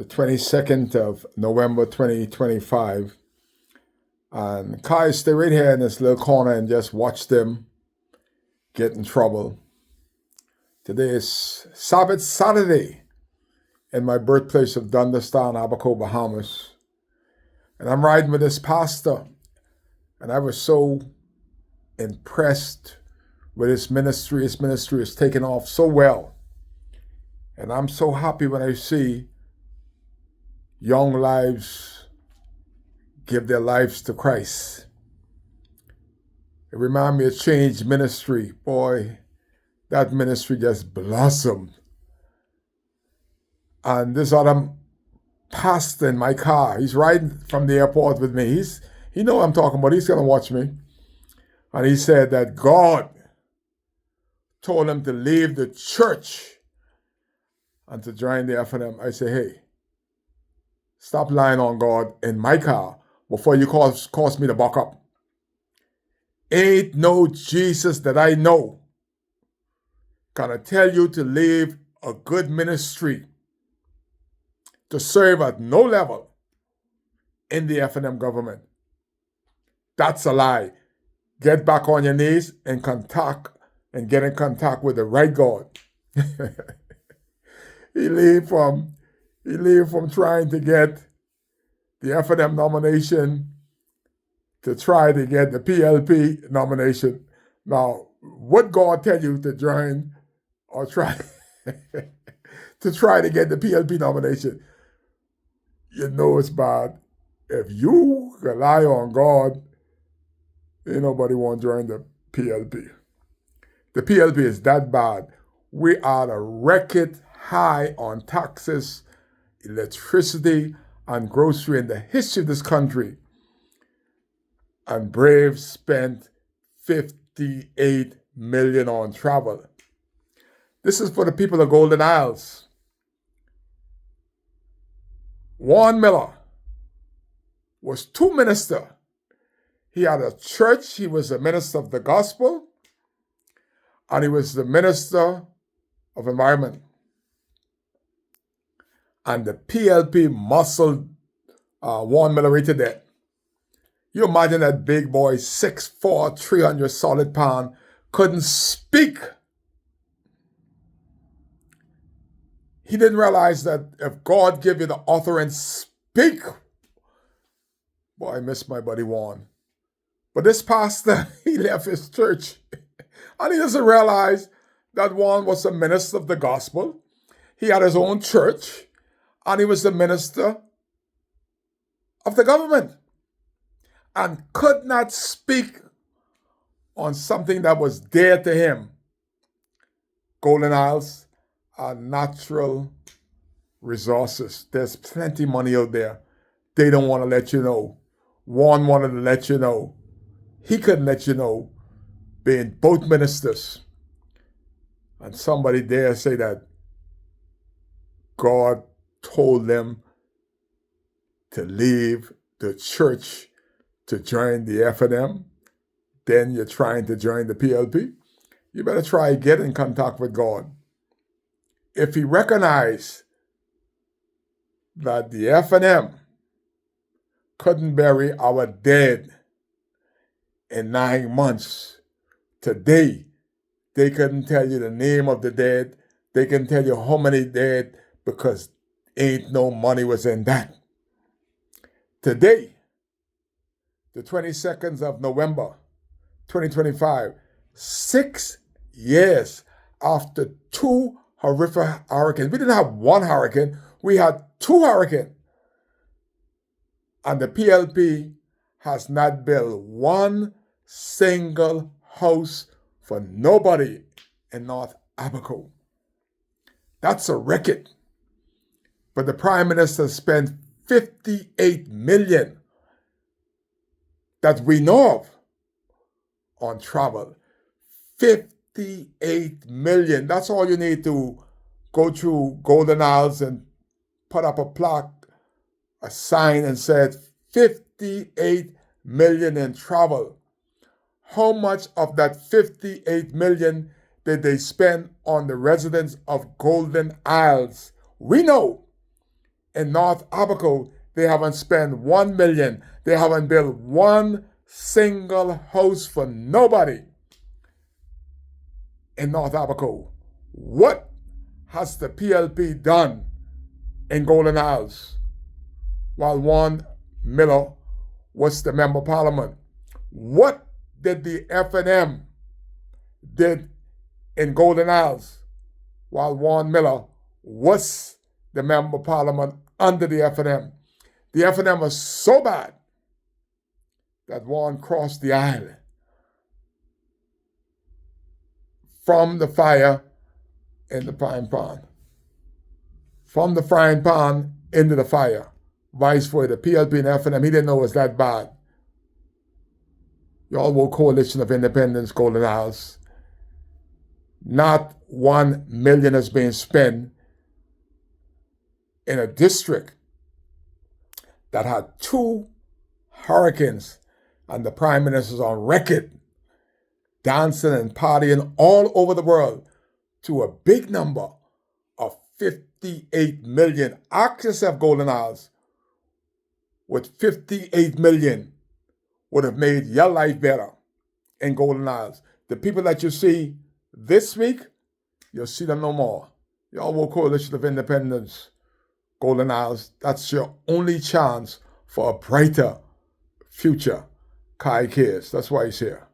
the 22nd of November 2025. And Kai, stay right here in this little corner and just watch them get in trouble. Today is Sabbath Saturday in my birthplace of Dunderston, Abaco, Bahamas. And I'm riding with this pastor. And I was so impressed with his ministry. His ministry is taking off so well. And I'm so happy when I see young lives give their lives to Christ. It reminds me of Change Ministry. Boy, that ministry just blossomed. And this other pastor in my car, he's riding from the airport with me. He know what I'm talking about. He's going to watch me. And he said that God told him to leave the church and to join the F&M. I say, hey, stop lying on God in my car before you cause me to buck up. Ain't no Jesus that I know gonna tell you to leave a good ministry to serve at no level in the F&M government. That's a lie. Get back on your knees and get in contact with the right God. He leave from trying to get the F&M nomination to try to get the PLP nomination. Now, would God tell you to join or try to try to get the PLP nomination? You know it's bad. If you rely on God, ain't nobody want to join the PLP. The PLP is that bad. We are at a record high on taxes, electricity, and grocery in the history of this country. And Brave spent $58 million on travel. This is for the people of Golden Isles. Warren Miller was two ministers. He had a church. He was a minister of the gospel. And he was the minister of environment. And the PLP muscled Warren Miller right to death. You imagine that big boy, 6'4", 300 solid pound, couldn't speak. He didn't realize that if God give you the utterance, speak. Boy, I miss my buddy Warren. But this pastor, he left his church. And he doesn't realize that Warren was a minister of the gospel. He had his own church. And he was the minister of the government. And could not speak on something that was dear to him. Golden Isles are natural resources. There's plenty of money out there. They don't want to let you know. Warren wanted to let you know. He couldn't let you know, being both ministers. And somebody dare say that God told them to leave the church to join the F&M, then you're trying to join the PLP. You better try get in contact with God. If he recognized that the F&M couldn't bury our dead in 9 months, today they couldn't tell you the name of the dead. They can tell you how many dead because ain't no money was in that. Today, the 22nd of November, 2025, 6 years after two horrific hurricanes. We didn't have one hurricane, we had two hurricanes. And the PLP has not built one single house for nobody in North Abaco. That's a record. But the Prime Minister spent $58 million that we know of on travel. $58 million. That's all you need to go through Golden Isles and put up a plaque, a sign and said $58 million in travel. How much of that $58 million did they spend on the residents of Golden Isles? We know In North Abaco, they haven't spent 1 million. They haven't built one single house for nobody in North Abaco. What has the PLP done in Golden Isles while Warren Miller was the Member of Parliament? What did the FNM did in Golden Isles while Warren Miller was the Member of Parliament under the FNM? The FNM was so bad that Warren crossed the aisle from the fire in the frying pan. From the frying pan into the fire. Vice versa. The PLP and FNM, he didn't know it was that bad. Y'all vote Coalition of Independence, Golden Isles. Not 1 million is being spent in a district that had 2 hurricanes, and the Prime Minister's on record dancing and partying all over the world to a big number of 58 million. Ask yourself, Golden Isles, with 58 million would have made your life better in Golden Isles. The people that you see this week, you'll see them no more. Y'all vote Coalition of Independence, Golden Isles. That's your only chance for a brighter future. Kai Case, that's why he's here.